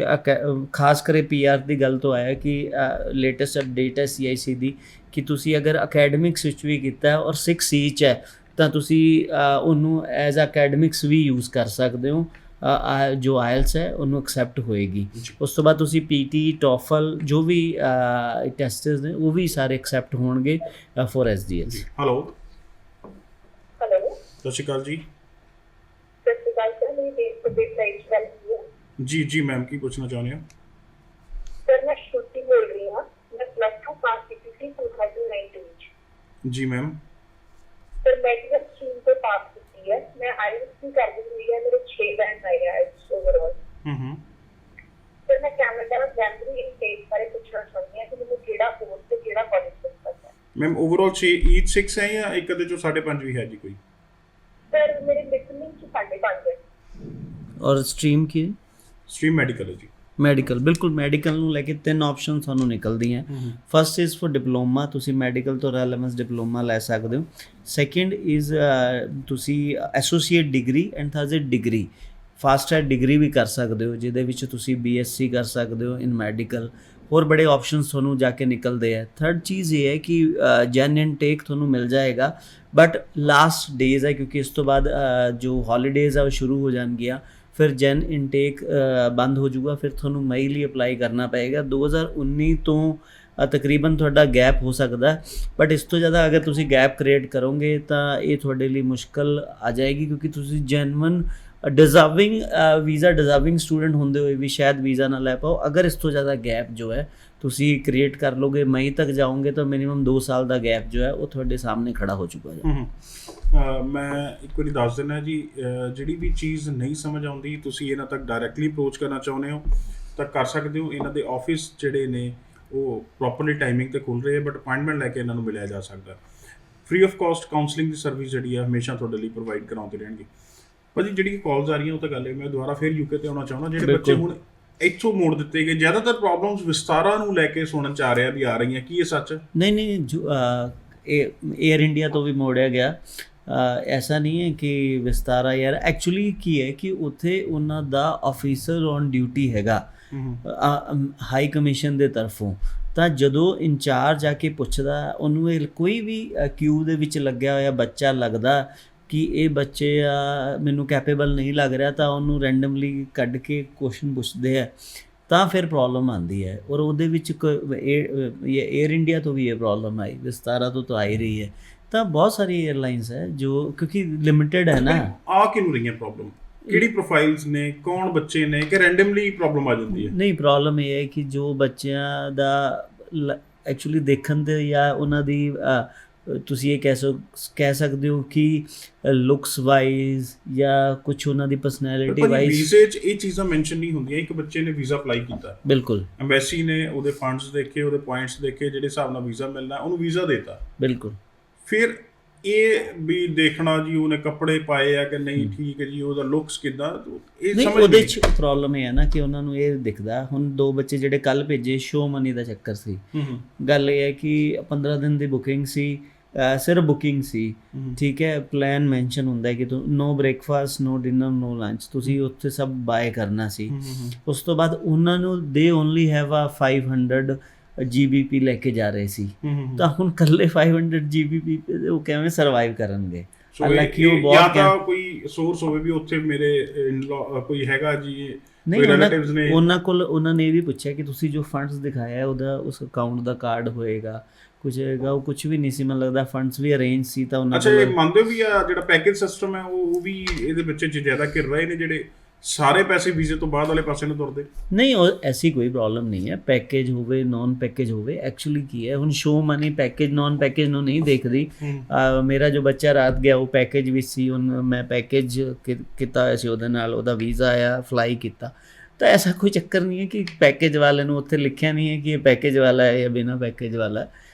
ਖਾਸ ਕਰੇ PR ਦੀ ਗੱਲ ਤੋਂ ਆਇਆ ਕਿ ਲੇਟੈਸਟ ਅਪਡੇਟ ਹੈ CIC ਦੀ ਕਿ ਤੁਸੀਂ ਅਗਰ ਅਕੈਡਮਿਕਸ ਵਿੱਚ ਵੀ ਕੀਤਾ ਔਰ 6C 'ਚ ਹੈ ਤਾਂ ਤੁਸੀਂ ਉਹਨੂੰ ਐਜ਼ ਅਕੈਡਮਿਕਸ ਵੀ ਯੂਜ਼ ਕਰ ਸਕਦੇ ਹੋ। ਜੋ IELTS ਹੈ ਉਹਨੂੰ ਐਕਸੈਪਟ ਹੋਏਗੀ। ਉਸ ਤੋਂ ਬਾਅਦ ਤੁਸੀਂ PT, TOEFL ਜੋ ਵੀ ਟੈਸਟਸ ਨੇ ਉਹ ਵੀ ਸਾਰੇ ਐਕਸੈਪਟ ਹੋਣਗੇ ਫॉर SDS। ਹੈਲੋ ਹੈਲੋ, ਸਤਿ ਸ਼੍ਰੀ ਅਕਾਲ ਜੀ। ਸਤਿ ਸ਼੍ਰੀ ਅਕਾਲ ਸਰ। ਮੇਰੀ ਡੇਟ ਤੋਂ ਡੇਟ ਲਾਈਟ ਚੱਲ ਰਹੀ ਹੈ। ਜੀ ਜੀ ਮੈਮ, ਕੀ ਪੁੱਛਣਾ ਚਾਹੁੰਦੇ ਹੋ? ਸਰ ਮੈਂ ਸ਼ੂਟਿੰਗ ਬੋਲ ਰਹੀ ਹਾਂ। ਮੈਂ +2 ਪਾਸ ਕੀਤੀ ਸੀ 2019 ਵਿੱਚ। ਜੀ ਮੈਮ। ਸਰ ਮੈਡੀਕਲ ਸਟਰੀਮ ਤੋਂ ਪਾਸ ਕੀਤੀ ਹੈ। ਮੈਂ IELTS ਵੀ ਕਰਦੀ ਹੋਈ ਹੈ, ਮੇਰੇ 6 ਬੈਂਡ ਆਏ ਆ ਓਵਰਆਲ। ਸਰ ਮੈਂ ਕੈਨੇਡਾ ਦਾ ਜਨਰਲ ਇਨਟੇਕ ਬਾਰੇ ਪੁੱਛਣਾ ਚਾਹੁੰਦੀ ਹਾਂ ਕਿ ਮੈਨੂੰ ਕਿਹੜਾ ਕੋਰਸ ਤੇ ਕਿਹੜਾ ਕਾਲਜ ਮਿਲ ਸਕਦਾ ਹੈ? ਮੈਮ ਓਵਰਆਲ 6 ਹੈ ਜਾਂ ਇੱਕ ਦੇ ਚੋਂ 5.5 ਵੀ ਹੈ ਜੀ ਕੋਈ? ਸਰ ਮੇਰੇ ਲਿਸਨਿੰਗ 'ਚ 5.5 ਹੈ। ਔਰ ਸਟਰੀਮ ਕੀ ਹੈ? ਸਟਰੀਮ ਮੈਡੀਕਲ ਹੈ ਜੀ। ਮੈਡੀਕਲ, ਬਿਲਕੁਲ। ਮੈਡੀਕਲ ਨੂੰ ਲੈ ਕੇ 3 ਆਪਸ਼ਨ ਤੁਹਾਨੂੰ ਨਿਕਲਦੀਆਂ। ਫਸਟ ਇਜ਼ ਫॉर ਡਿਪਲੋਮਾ, ਤੁਸੀਂ ਮੈਡੀਕਲ ਤੋਂ ਰੈਲੇਵੈਂਸ ਡਿਪਲੋਮਾ ਲੈ ਸਕਦੇ ਹੋ। ਸੈਕਿੰਡ ਇਜ਼ ਤੁਸੀਂ associate degree and third is degree. Fast track degree ਵੀ ਕਰ ਸਕਦੇ ਹੋ, ਜਿਹਦੇ ਵਿੱਚ ਤੁਸੀਂ BSc ਕਰ ਸਕਦੇ ਹੋ ਇਨ ਮੈਡੀਕਲ। ਹੋਰ ਬੜੇ ਆਪਸ਼ਨਸ ਤੁਹਾਨੂੰ ਜਾ ਕੇ ਨਿਕਲਦੇ ਆ। ਥਰਡ ਚੀਜ਼ ਇਹ ਹੈ ਕਿ ਜਨ ਇਨਟੇਕ ਤੁਹਾਨੂੰ ਮਿਲ ਜਾਏਗਾ, ਬਟ ਲਾਸਟ ਡੇਜ਼ ਹੈ, ਕਿਉਂਕਿ ਇਸ ਤੋਂ ਬਾਅਦ ਜੋ ਹੌਲੀਡੇਜ਼ ਆ ਉਹ ਸ਼ੁਰੂ ਹੋ ਜਾਣਗੀਆਂ, ਫਿਰ ਜਨ ਇਨਟੇਕ ਬੰਦ ਹੋ ਜਾਊਗਾ, ਫਿਰ ਤੁਹਾਨੂੰ ਮਈ ਲਈ ਅਪਲਾਈ ਕਰਨਾ ਪਏਗਾ। 2019 ਤੋਂ ਤਕਰੀਬਨ ਤੁਹਾਡਾ ਗੈਪ ਹੋ ਸਕਦਾ, ਬਟ ਇਸ ਤੋਂ ਜ਼ਿਆਦਾ ਅਗਰ ਤੁਸੀਂ ਗੈਪ ਕ੍ਰੀਏਟ ਕਰੋਗੇ ਤਾਂ ਇਹ ਤੁਹਾਡੇ ਲਈ ਮੁਸ਼ਕਲ ਆ ਜਾਏਗੀ, ਕਿਉਂਕਿ ਤੁਸੀਂ ਜੈਨੂਅਨ ਡਿਜ਼ਰਵਿੰਗ ਸਟੂਡੈਂਟ ਹੁੰਦੇ ਹੋਏ ਵੀ ਸ਼ਾਇਦ ਵੀਜ਼ਾ ਨਾ ਲੈ ਪਾਓ। ਅਗਰ ਇਸ ਤੋਂ ਜ਼ਿਆਦਾ ਗੈਪ ਜੋ ਹੈ ਤੁਸੀਂ ਕ੍ਰੀਏਟ ਕਰ ਲੋਗੇ, ਮਈ ਤੱਕ ਜਾਓਗੇ ਤਾਂ ਮਿਨੀਮਮ 2 ਸਾਲ ਦਾ ਗੈਪ ਜੋ ਹੈ ਉਹ ਤੁਹਾਡੇ ਸਾਹਮਣੇ ਖੜਾ ਹੋ ਚੁੱਕਾ। ਮੈਂ ਇੱਕ ਵਾਰੀ ਦੱਸ ਦਿੰਦਾ ਜੀ, ਜਿਹੜੀ ਵੀ ਚੀਜ਼ ਨਹੀਂ ਸਮਝ ਆਉਂਦੀ ਤੁਸੀਂ ਇਹਨਾਂ ਤੱਕ ਡਾਇਰੈਕਟਲੀ ਅਪਰੋਚ ਕਰਨਾ ਚਾਹੁੰਦੇ ਹੋ ਤਾਂ ਕਰ ਸਕਦੇ ਹੋ। ਇਹਨਾਂ ਦੇ ਆਫਿਸ ਜਿਹੜੇ ਨੇ ਉਹ ਪ੍ਰੋਪਰਲੀ ਟਾਈਮਿੰਗ 'ਤੇ ਖੁੱਲ੍ਹ ਰਹੇ, ਬਟ ਅਪਾਇੰਟਮੈਂਟ ਲੈ ਕੇ ਇਹਨਾਂ ਨੂੰ ਮਿਲਿਆ ਜਾ ਸਕਦਾ। Free of cost counselling the service ਜਿਹੜੀ ਆ ਹਮੇਸ਼ਾ ਤੁਹਾਡੇ ਲਈ ਪ੍ਰੋਵਾਈਡ ਕਰਾਉਂਦੇ ਰਹਿਣਗੇ। ਭਾਜੀ ਜਿਹੜੀ ਕਾਲਸ ਆ ਰਹੀਆਂ ਉਹ ਤਾਂ ਗੱਲ ਹੈ, ਮੈਂ ਦੁਬਾਰਾ ਫਿਰ UK ਤੇ ਆਉਣਾ ਚਾਹੁੰਦਾ। ਜਿਹੜੇ ਬੱਚੇ ਹੁਣ ਇੱਥੋਂ ਮੋੜ ਦਿੱਤੇ ਗਏ, ਜ਼ਿਆਦਾਤਰ ਪ੍ਰੋਬਲਮਸ ਵਿਸਤਾਰਾ ਨੂੰ ਲੈ ਕੇ ਸੁਣਨ 'ਚ ਆ ਰਿਹਾ ਵੀ ਆ ਰਹੀਆਂ, ਕੀ ਇਹ ਸੱਚ? ਨਹੀਂ, ਜੋ ਏਅਰ ਇੰਡੀਆ ਤੋਂ ਵੀ ਮੋੜਿਆ ਗਿਆ। ਐਸਾ ਨਹੀਂ ਹੈ ਕਿ ਵਿਸਤਾਰਾ ਯਾਰ, ਐਕਚੁਅਲੀ ਕੀ ਹੈ ਕਿ ਉੱਥੇ ਉਹਨਾਂ ਦਾ ਆਫੀਸਰ ਔਨ ਡਿਊਟੀ ਹੈਗਾ ਹਾਈ ਕਮਿਸ਼ਨ ਦੇ ਤਰਫੋਂ, ਤਾਂ ਜਦੋਂ ਇੰਚਾਰਜ ਆ ਕੇ ਪੁੱਛਦਾ ਉਹਨੂੰ, ਇਹ ਕੋਈ ਵੀ ਕਿਊ ਦੇ ਵਿੱਚ ਲੱਗਿਆ ਹੋਇਆ ਬੱਚਾ ਲੱਗਦਾ ਕਿ ਇਹ ਬੱਚੇ ਮੈਨੂੰ ਕੈਪੇਬਲ ਨਹੀਂ ਲੱਗ ਰਿਹਾ, ਤਾਂ ਉਹਨੂੰ ਰੈਂਡਮਲੀ ਕੱਢ ਕੇ ਕੁਐਸਚਨ ਪੁੱਛਦੇ ਆ, ਤਾਂ ਫਿਰ ਪ੍ਰੋਬਲਮ ਆਉਂਦੀ ਹੈ। ਔਰ ਉਹਦੇ ਵਿੱਚ ਏਅਰ ਇੰਡੀਆ ਤੋਂ ਵੀ ਇਹ ਪ੍ਰੋਬਲਮ ਆਈ, ਵਿਸਤਾਰਾ ਤੋਂ ਤਾਂ ਆ ਹੀ ਰਹੀ ਹੈ। ਤਾਂ ਬਹੁਤ ਸਾਰੀ ਏਅਰਲਾਈਨਸ ਹੈ ਜੋ, ਕਿਉਂਕਿ ਲਿਮਿਟਿਡ ਹੈ ਨਾ। ਆ ਕਿਹਨੂੰ ਰਹੀਆਂ ਪ੍ਰੋਬਲਮ? ਕਿਹੜੀ ਪ੍ਰੋਫਾਈਲਸ ਨੇ, ਕੌਣ ਬੱਚੇ ਨੇ, ਕਿ ਰੈਂਡਮਲੀ ਪ੍ਰੋਬਲਮ ਆ ਜਾਂਦੀ ਹੈ? ਨਹੀਂ, ਪ੍ਰੋਬਲਮ ਇਹ ਹੈ ਕਿ ਜੋ ਬੱਚਿਆਂ ਦਾ ਐਕਚੁਅਲੀ ਦੇਖਣ 'ਤੇ ਜਾਂ ਉਹਨਾਂ ਦੀ ਤੁਸੀਂ ਇਹ ਕਹਿ ਸਕਦੇ ਹੋ ਕਿ ਲੁਕਸ ਵਾਈਜ਼ ਜਾਂ ਕੁਛ ਉਹਨਾਂ ਦੀ ਪਰਸਨੈਲਿਟੀ ਵਾਈਜ਼। ਵੀਜ਼ੇ 'ਚ ਇਹ ਚੀਜ਼ਾਂ ਮੈਂਸ਼ਨ ਨਹੀਂ ਹੁੰਦੀਆਂ। ਇੱਕ ਬੱਚੇ ਨੇ ਵੀਜ਼ਾ ਅਪਲਾਈ ਕੀਤਾ, ਬਿਲਕੁਲ, ਐਮਬੈਸੀ ਨੇ ਉਹਦੇ ਫੰਡਸ ਦੇਖੇ, ਉਹਦੇ ਪੁਆਇੰਟਸ ਦੇਖੇ, ਜਿਹੜੇ ਹਿਸਾਬ ਨਾਲ ਵੀਜ਼ਾ ਮਿਲਣਾ ਉਹਨੂੰ ਵੀਜ਼ਾ ਦੇਤਾ, ਬਿਲਕੁਲ। ਫਿਰ ਇਹ ਵੀ ਦੇਖਣਾ ਜੀ ਉਹਨੇ ਕੱਪੜੇ ਪਾਏ ਆ ਕਿ ਨਹੀਂ, ਠੀਕ ਹੈ ਜੀ, ਉਹਦਾ ਲੁਕਸ ਕਿੱਦਾਂ, ਇਹ ਨਹੀਂ, ਸਮਝ ਉਹਦੇ 'ਚ ਪ੍ਰੋਬਲਮ ਇਹ ਹੈ ਨਾ ਕਿ ਉਹਨਾਂ ਨੂੰ ਇਹ ਦਿਖਦਾ। ਹੁਣ 2 ਬੱਚੇ ਜਿਹੜੇ ਕੱਲ੍ਹ ਭੇਜੇ, ਸ਼ੋ ਮਨੀ ਦਾ ਚੱਕਰ ਸੀ। ਗੱਲ ਇਹ ਹੈ ਕਿ 15 ਦਿਨ ਦੀ ਬੁਕਿੰਗ ਸੀ, ਸਿਰਫ ਬੁਕਿੰਗ ਸੀ, ਠੀਕ ਹੈ। ਪਲਾਨ ਮੈਂਸ਼ਨ ਹੁੰਦਾ ਕਿ ਨੋ ਬ੍ਰੇਕਫਾਸਟ, ਨੋ ਡਿਨਰ, ਨੋ ਲੰਚ, ਤੁਸੀਂ ਉੱਥੇ ਸਭ ਬਾਏ ਕਰਨਾ ਸੀ। ਉਸ ਤੋਂ ਬਾਅਦ ਉਹਨਾਂ ਨੂੰ ਦੇ ਓਨਲੀ ਹੈਵ ਆ 500 GBP ਲੈ ਕੇ ਜਾ ਰਹੇ ਸੀ, ਤਾਂ ਹੁਣ ਇਕੱਲੇ 500 GBP ਉਹ ਕਿਵੇਂ ਸਰਵਾਈਵ ਕਰਨਗੇ? ਹਾਲਾਂਕਿ ਉਹ ਬਹੁਤ ਜਾਂ ਕੋਈ ਸੋਰਸ ਹੋਵੇ ਵੀ ਉੱਥੇ ਮੇਰੇ ਕੋਈ ਹੈਗਾ ਜੀ, ਨਹੀਂ, ਉਹਨਾਂ ਨੇ ਇਹ ਵੀ ਪੁੱਛਿਆ ਕਿ ਤੁਸੀਂ ਜੋ ਫੰਡਸ ਦਿਖਾਇਆ ਉਹਦਾ ਉਸ ਅਕਾਊਂਟ ਦਾ ਕਾਰਡ ਹੋਏਗਾ, ਕੁਝ ਹੈਗਾ, ਉਹ ਕੁਝ ਵੀ ਨਹੀਂ ਸੀ। ਮੈਨੂੰ ਲੱਗਦਾ ਫੰਡਸ ਵੀ ਅਰੇਂਜ ਸੀ ਤਾਂ ਉਹਨਾਂ ਅੱਛਾ, ਇਹ ਮੰਨਦੇ ਵੀ ਆ ਜਿਹੜਾ ਪੈਕੇਜ ਸਿਸਟਮ ਹੈ ਉਹ ਵੀ ਇਹਦੇ ਵਿੱਚ ਜ਼ਿਆਦਾ ਘਿਰ ਰਹੇ ਨੇ, ਜਿਹੜੇ ਸਾਰੇ ਪੈਸੇ ਵੀਜ਼ੇ ਤੋਂ ਬਾਅਦ ਵਾਲੇ ਪਾਸੇ ਨੂੰ ਤੁਰਦੇ? ਨਹੀਂ, ਉਹ ਐਸੀ ਕੋਈ ਪ੍ਰੋਬਲਮ ਨਹੀਂ ਹੈ। ਪੈਕੇਜ ਹੋਵੇ, ਨੌਨ ਪੈਕੇਜ ਹੋਵੇ, ਐਕਚੁਅਲੀ ਕੀ ਹੈ ਹੁਣ show money package non package ਨੂੰ ਨਹੀਂ ਦੇਖਦੀ। ਮੇਰਾ ਜੋ ਬੱਚਾ ਰਾਤ ਗਿਆ ਉਹ ਪੈਕੇਜ ਵਿੱਚ ਸੀ, ਹੁਣ ਮੈਂ ਪੈਕੇਜ ਕੀਤਾ ਹੋਇਆ ਸੀ ਉਹਦੇ ਨਾਲ, ਉਹਦਾ ਵੀਜ਼ਾ ਆਇਆ, ਫਲਾਈ ਕੀਤਾ। ਤਾਂ ਐਸਾ ਕੋਈ ਚੱਕਰ ਨਹੀਂ ਹੈ ਕਿ ਪੈਕੇਜ ਵਾਲੇ ਨੂੰ ਉੱਥੇ ਲਿਖਿਆ ਨਹੀਂ ਹੈ ਕਿ ਇਹ ਪੈਕੇਜ ਵਾਲਾ ਹੈ ਜਾਂ ਬਿਨਾਂ ਪੈਕੇਜ ਵਾਲਾ।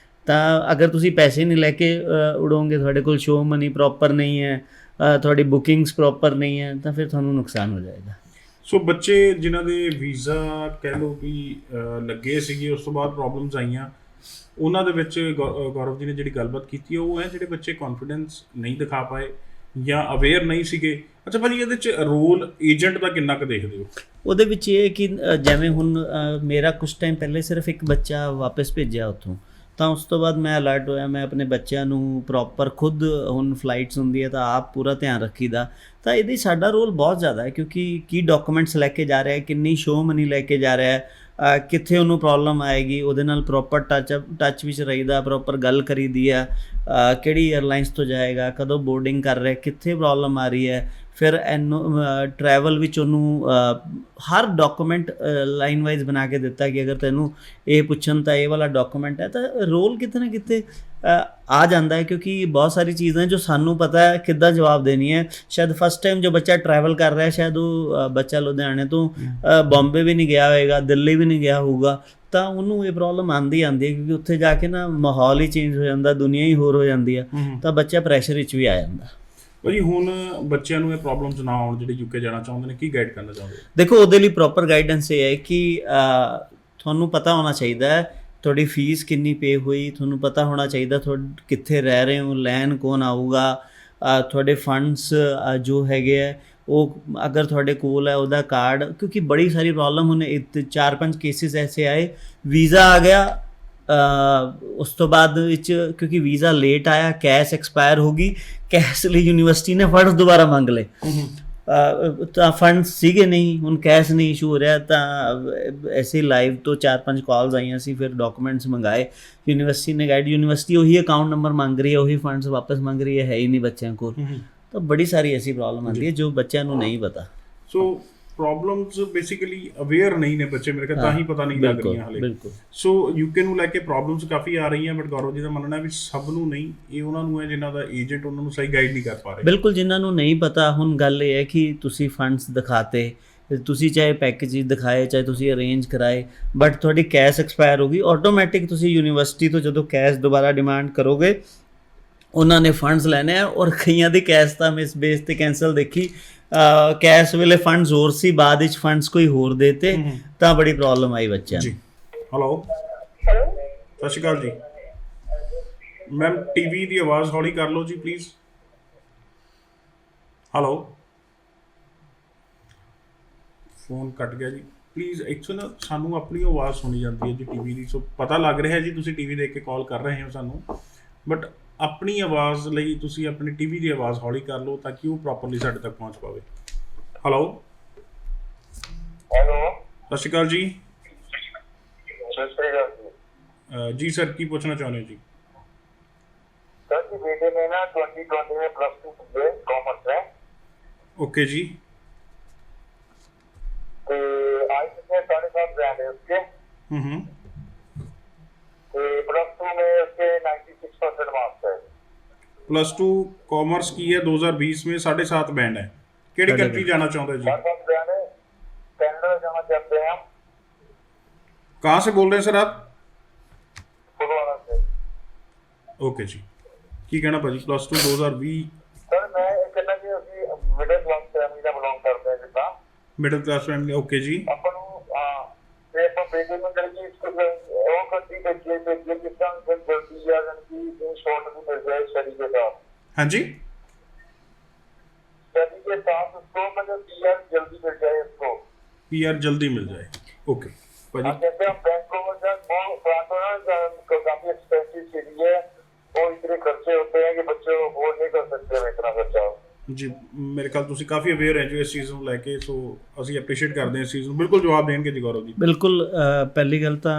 ਤਾਂ ਅਗਰ ਤੁਸੀਂ ਪੈਸੇ ਨਹੀਂ ਲੈ ਕੇ ਉਡੋਗੇ, ਤੁਹਾਡੇ ਕੋਲ ਸ਼ੋ ਮਨੀ ਪ੍ਰੋਪਰ ਨਹੀਂ ਹੈ, ਤੁਹਾਡੀ ਬੁਕਿੰਗਸ ਪ੍ਰੋਪਰ ਨਹੀਂ ਹੈ, ਤਾਂ ਫਿਰ ਤੁਹਾਨੂੰ ਨੁਕਸਾਨ ਹੋ ਜਾਏਗਾ। ਸੋ ਬੱਚੇ ਜਿਨ੍ਹਾਂ ਦੇ ਵੀਜ਼ਾ ਕਹਿ ਲਓ ਵੀ ਲੱਗੇ ਸੀਗੇ, ਉਸ ਤੋਂ ਬਾਅਦ ਪ੍ਰੋਬਲਮਸ ਆਈਆਂ, ਉਹਨਾਂ ਦੇ ਵਿੱਚ ਗੌਰਵ ਜੀ ਨੇ ਜਿਹੜੀ ਗੱਲਬਾਤ ਕੀਤੀ ਉਹ ਹੈ ਜਿਹੜੇ ਬੱਚੇ ਕੌਨਫੀਡੈਂਸ ਨਹੀਂ ਦਿਖਾ ਪਾਏ ਜਾਂ ਅਵੇਅਰ ਨਹੀਂ ਸੀਗੇ। ਅੱਛਾ ਭਾਜੀ, ਇਹਦੇ 'ਚ ਰੋਲ ਏਜੰਟ ਦਾ ਕਿੰਨਾ ਕੁ ਦੇਖਦੇ ਹੋ? ਉਹਦੇ ਵਿੱਚ ਇਹ ਕਿ ਜਿਵੇਂ ਹੁਣ ਮੇਰਾ ਕੁਛ ਟਾਈਮ ਪਹਿਲੇ ਸਿਰਫ ਇੱਕ ਬੱਚਾ ਵਾਪਸ ਭੇਜਿਆ ਉੱਥੋਂ, ਤਾਂ ਉਸ ਤੋਂ ਬਾਅਦ ਮੈਂ ਅਲਰਟ ਹੋਇਆ। ਮੈਂ ਆਪਣੇ ਬੱਚਿਆਂ ਨੂੰ ਪ੍ਰੋਪਰ ਖੁਦ, ਹੁਣ ਫਲਾਈਟਸ ਹੁੰਦੀ ਹੈ ਤਾਂ ਆਪ ਪੂਰਾ ਧਿਆਨ ਰੱਖੀਦਾ। ਤਾਂ ਇਹਦੀ ਸਾਡਾ ਰੋਲ ਬਹੁਤ ਜ਼ਿਆਦਾ ਹੈ, ਕਿਉਂਕਿ ਕੀ ਡਾਕੂਮੈਂਟਸ ਲੈ ਕੇ ਜਾ ਰਿਹਾ, ਕਿੰਨੀ ਸ਼ੋ ਮਨੀ ਲੈ ਕੇ ਜਾ ਰਿਹਾ, ਕਿੱਥੇ ਉਹਨੂੰ ਪ੍ਰੋਬਲਮ ਆਏਗੀ, ਉਹਦੇ ਨਾਲ ਪ੍ਰੋਪਰ ਟੱਚ ਵਿੱਚ ਰਹੀਦਾ, ਪ੍ਰੋਪਰ ਗੱਲ ਕਰੀਦੀ ਆ, ਕਿਹੜੀ ਏਅਰਲਾਈਨਸ ਤੋਂ ਜਾਏਗਾ, ਕਦੋਂ ਬੋਰਡਿੰਗ ਕਰ ਰਿਹਾ, ਕਿੱਥੇ ਪ੍ਰੋਬਲਮ ਆ ਰਹੀ ਹੈ। ਫਿਰ ਟਰੈਵਲ ਵਿੱਚ ਉਹਨੂੰ ਹਰ ਡਾਕੂਮੈਂਟ ਲਾਈਨ ਵਾਈਜ਼ ਬਣਾ ਕੇ ਦਿੱਤਾ ਕਿ ਅਗਰ ਤੈਨੂੰ ਇਹ ਪੁੱਛਣ ਤਾਂ ਇਹ ਵਾਲਾ ਡਾਕੂਮੈਂਟ ਹੈ। ਤਾਂ ਰੋਲ ਕਿਤੇ ਨਾ ਕਿਤੇ ਆ ਜਾਂਦਾ ਹੈ, ਕਿਉਂਕਿ ਬਹੁਤ ਸਾਰੀ ਚੀਜ਼ਾਂ ਜੋ ਸਾਨੂੰ ਪਤਾ ਹੈ ਕਿੱਦਾਂ ਜਵਾਬ ਦੇਣੀ ਹੈ। ਸ਼ਾਇਦ ਫਸਟ ਟਾਈਮ ਜੋ ਬੱਚਾ ਟਰੈਵਲ ਕਰ ਰਿਹਾ, ਸ਼ਾਇਦ ਉਹ ਬੱਚਾ ਲੁਧਿਆਣੇ ਤੋਂ ਬੰਬੇ ਵੀ ਨਹੀਂ ਗਿਆ ਹੋਏਗਾ, ਦਿੱਲੀ ਵੀ ਨਹੀਂ ਗਿਆ ਹੋਊਗਾ, ਤਾਂ ਉਹਨੂੰ ਇਹ ਪ੍ਰੋਬਲਮ ਆਉਂਦੀ ਹੈ, ਕਿਉਂਕਿ ਉੱਥੇ ਜਾ ਕੇ ਨਾ ਮਾਹੌਲ ਹੀ ਚੇਂਜ ਹੋ ਜਾਂਦਾ, ਦੁਨੀਆ ਹੀ ਹੋਰ ਹੋ ਜਾਂਦੀ ਹੈ, ਤਾਂ ਬੱਚਾ ਪ੍ਰੈਸ਼ਰ ਵਿੱਚ ਵੀ ਆ ਜਾਂਦਾ। ਭਾਜੀ ਹੁਣ ਬੱਚਿਆਂ ਨੂੰ ਇਹ ਪ੍ਰੋਬਲਮਸ ਨਾ ਆਉਣ ਜਿਹੜੇ UK ਜਾਣਾ ਚਾਹੁੰਦੇ ਨੇ, ਕੀ ਗਾਈਡ ਕਰਨਾ ਚਾਹੁੰਦੇ? ਦੇਖੋ, ਉਹਦੇ ਲਈ ਪ੍ਰੋਪਰ ਗਾਈਡੈਂਸ ਇਹ ਹੈ ਕਿ ਤੁਹਾਨੂੰ ਪਤਾ ਹੋਣਾ ਚਾਹੀਦਾ ਹੈ ਤੁਹਾਡੀ ਫੀਸ ਕਿੰਨੀ ਪੇ ਹੋਈ, ਤੁਹਾਨੂੰ ਪਤਾ ਹੋਣਾ ਚਾਹੀਦਾ ਕਿੱਥੇ ਰਹਿ ਰਹੇ ਹੋ, ਲੈਣ ਕੌਣ ਆਊਗਾ, ਤੁਹਾਡੇ ਫੰਡਸ ਜੋ ਹੈਗੇ ਹੈ ਉਹ ਅਗਰ ਤੁਹਾਡੇ ਕੋਲ ਹੈ ਉਹਦਾ ਕਾਰਡ, ਕਿਉਂਕਿ ਬੜੀ ਸਾਰੀ ਪ੍ਰੋਬਲਮ ਹੁਣ 4-5 ਕੇਸਿਸ ਐਸੇ ਆਏ, ਵੀਜ਼ਾ ਆ ਗਿਆ ਉਸ ਤੋਂ ਬਾਅਦ ਵਿੱਚ ਕਿਉਂਕਿ ਵੀਜ਼ਾ ਲੇਟ ਆਇਆ, ਕੈਸ਼ ਐਕਸਪਾਇਰ ਹੋ ਗਈ, ਕੈਸ਼ ਲਈ ਯੂਨੀਵਰਸਿਟੀ ਨੇ ਫੰਡਸ ਦੁਬਾਰਾ ਮੰਗ ਲਏ, ਤਾਂ ਫੰਡਸ ਸੀਗੇ ਨਹੀਂ, ਹੁਣ ਕੈਸ਼ ਨਹੀਂ ਇਸ਼ੂ ਹੋ ਰਿਹਾ, ਤਾਂ ਐਸੇ ਲਾਈਵ ਤੋਂ 4-5 ਕਾਲਸ ਆਈਆਂ ਸੀ, ਫਿਰ ਡਾਕੂਮੈਂਟਸ ਮੰਗਾਏ, ਯੂਨੀਵਰਸਿਟੀ ਨੇ ਗਾਈਡ, ਯੂਨੀਵਰਸਿਟੀ ਉਹੀ ਅਕਾਊਂਟ ਨੰਬਰ ਮੰਗ ਰਹੀ ਹੈ, ਉਹੀ ਫੰਡਸ ਵਾਪਸ ਮੰਗ ਰਹੀ ਹੈ ਹੀ ਨਹੀਂ ਬੱਚਿਆਂ ਕੋਲ, ਤਾਂ ਬੜੀ ਸਾਰੀ ਐਸੀ ਪ੍ਰੋਬਲਮ ਆਉਂਦੀ ਹੈ ਜੋ ਬੱਚਿਆਂ ਨੂੰ ਨਹੀਂ ਪਤਾ। ਸੋ ਪ੍ਰੋਬਲਮਸ ਬੇਸਿਕਲੀ ਅਵੇਅਰ ਨਹੀਂ ਨੇ ਬੱਚੇ, ਮੇਰੇ ਕੋਲ ਤਾਂ ਹੀ ਪਤਾ ਨਹੀਂ ਲੱਗ ਰਹੀਆਂ ਹਾਲੇ। ਬਿਲਕੁਲ। ਸੋ ਯੂਕੇ ਨੂੰ ਲੈ ਕੇ ਪ੍ਰੋਬਲਮਸ ਕਾਫੀ ਆ ਰਹੀਆਂ, ਬਟ ਗੌਰਵ ਜੀ ਦਾ ਮੰਨਣਾ ਵੀ ਸਭ ਨੂੰ ਨਹੀਂ, ਇਹ ਉਹਨਾਂ ਨੂੰ ਹੈ ਜਿਨ੍ਹਾਂ ਦਾ ਏਜੰਟ ਉਹਨਾਂ ਨੂੰ ਸਹੀ ਗਾਈਡ ਨਹੀਂ ਕਰ ਪਾ ਰਹੇ। ਬਿਲਕੁਲ, ਜਿਨ੍ਹਾਂ ਨੂੰ ਨਹੀਂ ਪਤਾ, ਹੁਣ ਗੱਲ ਇਹ ਹੈ ਕਿ ਤੁਸੀਂ ਫੰਡਸ ਦਿਖਾਤੇ, ਤੁਸੀਂ ਚਾਹੇ ਪੈਕੇਜ ਦਿਖਾਏ, ਚਾਹੇ ਤੁਸੀਂ ਅਰੇਂਜ ਕਰਾਏ, ਬਟ ਤੁਹਾਡੀ ਕੈਸ਼ ਐਕਸਪਾਇਰ ਹੋ ਗਈ, ਆਟੋਮੈਟਿਕ ਤੁਸੀਂ ਯੂਨੀਵਰਸਿਟੀ ਤੋਂ ਜਦੋਂ ਕੈਸ਼ ਦੁਬਾਰਾ ਡਿਮਾਂਡ ਕਰੋਗੇ, ਉਹਨਾਂ ਨੇ ਫੰਡਸ ਲੈਣੇ ਆ, ਔਰ ਕਈਆਂ ਦੀ ਕੈਸ਼ ਤਾਂ ਮੈਂ ਇਸ ਬੇਸ 'ਤੇ ਕੈਂਸਲ ਦੇਖੀ, ਕੈਸ਼ ਵੇਲੇ ਫੰਡਸ ਹੋਰ ਸੀ, ਬਾਅਦ ਵਿੱਚ ਫੰਡਸ ਕੋਈ ਹੋਰ ਦੇਤੇ, ਤਾਂ ਬੜੀ ਪ੍ਰੋਬਲਮ ਆਈ ਬੱਚਿਆਂ ਨੂੰ। ਹੈਲੋ, ਸਤਿ ਸ਼੍ਰੀ ਅਕਾਲ ਜੀ ਮੈਮ, ਟੀਵੀ ਦੀ ਆਵਾਜ਼ ਹੌਲੀ ਕਰ ਲਓ ਜੀ ਪਲੀਜ਼। ਹੈਲੋ, ਫੋਨ ਕੱਟ ਗਿਆ ਜੀ, ਪਲੀਜ਼। ਐਕਚੁਅਲੀ ਨਾ ਸਾਨੂੰ ਆਪਣੀ ਆਵਾਜ਼ ਸੁਣੀ ਜਾਂਦੀ ਹੈ ਜੀ ਟੀਵੀ ਦੀ, ਸੋ ਪਤਾ ਲੱਗ ਰਿਹਾ ਜੀ ਤੁਸੀਂ ਟੀਵੀ ਦੇਖ ਕੇ ਕਾਲ ਕਰ ਰਹੇ ਹੋ ਸਾਨੂੰ, ਬਟ ਆਪਣੀ ਆਵਾਜ਼ ਲਈ ਤੁਸੀਂ ਆਪਣੀ ਟੀਵੀ ਦੀ ਆਵਾਜ਼ ਹੌਲੀ ਕਰ ਲਓ ਤਾਂ ਕਿ ਉਹ ਪ੍ਰੋਪਰਲੀ ਸਾਡੇ ਤੱਕ ਪਹੁੰਚ ਪਾਵੇ। ਹੈਲੋ, ਸਤਿ ਸ਼੍ਰੀ ਅਕਾਲ ਜੀ। ਜੀ ਸਰ, ਕੀ ਪੁੱਛਣਾ ਚਾਹੁੰਦੇ ਹੋ ਜੀ? सर जी बेटे ने ना 2020 में +2 किए कॉमर्स में। ओके जी। तो आज कितने 7.5 ब्रांड है उसके। तो +2 में उसके 96% मार्क्स है। +2 कॉमर्स की है, 2020 में 7.5 बैंड है। केड़ी कंट्री जाना चाहते हैं जी? 7.5 ब्रांड है, कनाडा जाना चाहते हैं हम। कहाँ से बोल रहे हैं सर आप? फुलवाड़ा से। ओके जी, की कहना भाजी? +2 2020। सर मैं कहना कि ਅਸੀਂ ਮਿਡਲ ਕਲਾਸ ਫੈਮਿਲੀ ਦਾ ਬਿਲੋਂਗ ਕਰਦੇ ਹਾਂ ਜਿੱਦਾਂ। मिडिल क्लास फैमिली, ओके जी। ਆਪਾਂ ਨੂੰ ਤੇ ਆਪਾਂ ਬੇਟੇ ਨੂੰ ਕਰੀਏ ਇਸ ਕੋਲ ਉਹ ਕੰਟਰੀ ਭੇਜੀਏ ਤੇ ਜਿਸ ਤਰ੍ਹਾਂ ਫਿਰ ਜਲਦੀ ਆ ਜਾਣੀ ਕਿ ਸ਼ਾਰਟ ਵੀ ਮਿਲ ਜਾਏ ਸਟੱਡੀ के साथ। हाँ जी, स्टडी के साथ उसको मतलब पीआर जल्दी मिल जाए उसको। PR जल्दी मिल जाए, ओके भाजी। हम कहते हैं बैंकोवर का वो प्रार्थना काफी एक्सपेंसिव सिटी है और इतने खर्चे होते हैं कि बच्चे अफोर्ड नहीं कर सकते इतना खर्चा। ਜੀ ਮੇਰੇ ਖਿਆਲ ਤੁਸੀਂ ਕਾਫੀ ਅਵੇਅਰ ਹੈ ਜੋ ਇਸ ਚੀਜ਼ ਨੂੰ ਲੈ ਕੇ, ਸੋ ਅਸੀਂ ਐਪਰੀਸ਼ੀਏਟ ਕਰਦੇ ਹਾਂ ਇਸ ਚੀਜ਼ ਨੂੰ। ਬਿਲਕੁਲ ਜਵਾਬ ਦੇਣਗੇ ਜੀ ਗੌਰਵ ਜੀ। ਬਿਲਕੁਲ, ਪਹਿਲੀ ਗੱਲ ਤਾਂ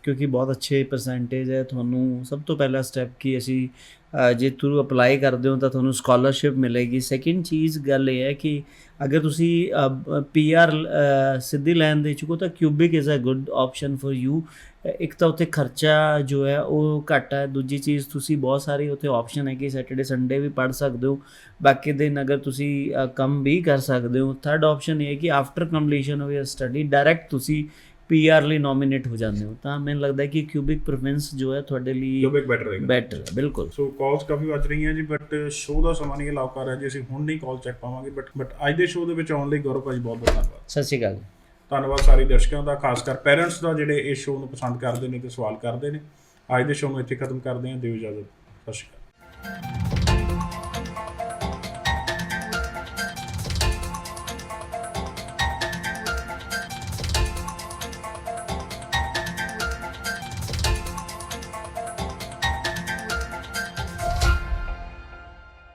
ਕਿਉਂਕਿ ਬਹੁਤ ਅੱਛੇ ਪਰਸੈਂਟੇਜ ਹੈ, ਤੁਹਾਨੂੰ ਸਭ ਤੋਂ ਪਹਿਲਾ ਸਟੈਪ ਕੀ ਅਸੀਂ ਜੇ ਤੁਸੀਂ ਅਪਲਾਈ ਕਰਦੇ ਹੋ ਤਾਂ ਤੁਹਾਨੂੰ ਸਕਾਲਰਸ਼ਿਪ ਮਿਲੇਗੀ। ਸੈਕਿੰਡ ਚੀਜ਼ ਗੱਲ ਇਹ ਹੈ ਕਿ ਅਗਰ ਤੁਸੀਂ PR ਸਿੱਧੀ ਲੈਣ ਦੇ ਚੁੱਕੋ ਤਾਂ Quebec is a good option for you. ਇੱਕ ਤਾਂ ਉੱਥੇ ਖਰਚਾ ਜੋ ਹੈ ਉਹ ਘੱਟ ਹੈ, ਦੂਜੀ ਚੀਜ਼ ਤੁਸੀਂ ਬਹੁਤ ਸਾਰੀ ਉੱਥੇ ਆਪਸ਼ਨ ਹੈ ਕਿ ਸੈਟਰਡੇ ਸੰਡੇ ਵੀ ਪੜ੍ਹ ਸਕਦੇ ਹੋ, ਬਾਕੀ ਦਿਨ ਅਗਰ ਤੁਸੀਂ ਕੰਮ ਵੀ ਕਰ ਸਕਦੇ ਹੋ। ਥਰਡ ਆਪਸ਼ਨ ਇਹ ਹੈ ਕਿ after completion of your study direct ਤੁਸੀਂ PR ਲਈ ਨੋਮੀਨੇਟ ਹੋ ਜਾਂਦੇ ਹੋ, ਤਾਂ ਮੈਨੂੰ ਲੱਗਦਾ ਕਿ ਕਿਊਬਿਕ ਪ੍ਰੋਵਿੰਸ ਜੋ ਹੈ ਤੁਹਾਡੇ ਲਈ ਕਿਊਬਿਕ ਬੈਟਰ ਰਹੇਗਾ। ਬੈਟਰ ਹੈ, ਬਿਲਕੁਲ। ਸੋ ਕਾਲਸ ਕਾਫੀ ਵੱਜ ਰਹੀਆਂ ਜੀ, ਬਟ ਸ਼ੋਅ ਦਾ ਸਮਾਂ ਨਹੀਂ ਅਲਾਉ ਕਰ ਰਿਹਾ ਜੀ, ਅਸੀਂ ਹੁਣ ਨਹੀਂ ਕਾਲ ਚੈੱਕ ਪਾਵਾਂਗੇ, ਬਟ ਅੱਜ ਦੇ ਸ਼ੋਅ ਦੇ ਵਿੱਚ ਆਉਣ ਲਈ ਗੌਰਵ ਭਾਜੀ ਬਹੁਤ ਬਹੁਤ ਧੰਨਵਾਦ। ਸਤਿ ਸ਼੍ਰੀ ਅਕਾਲ। ਧੰਨਵਾਦ ਸਾਰੇ ਦਰਸ਼ਕਾਂ ਦਾ, ਖਾਸ ਕਰ ਪੈਰੈਂਟਸ ਦਾ ਜਿਹੜੇ ਇਸ ਸ਼ੋਅ ਨੂੰ ਪਸੰਦ ਕਰਦੇ ਨੇ ਤੇ ਸਵਾਲ ਕਰਦੇ ਨੇ। ਅੱਜ ਦੇ ਸ਼ੋਅ ਨੂੰ ਇੱਥੇ ਖਤਮ ਕਰਦੇ ਹਾਂ, ਦਿਓ ਇਜਾਜ਼ਤ, ਸਤਿ ਸ਼੍ਰੀ ਅਕਾਲ।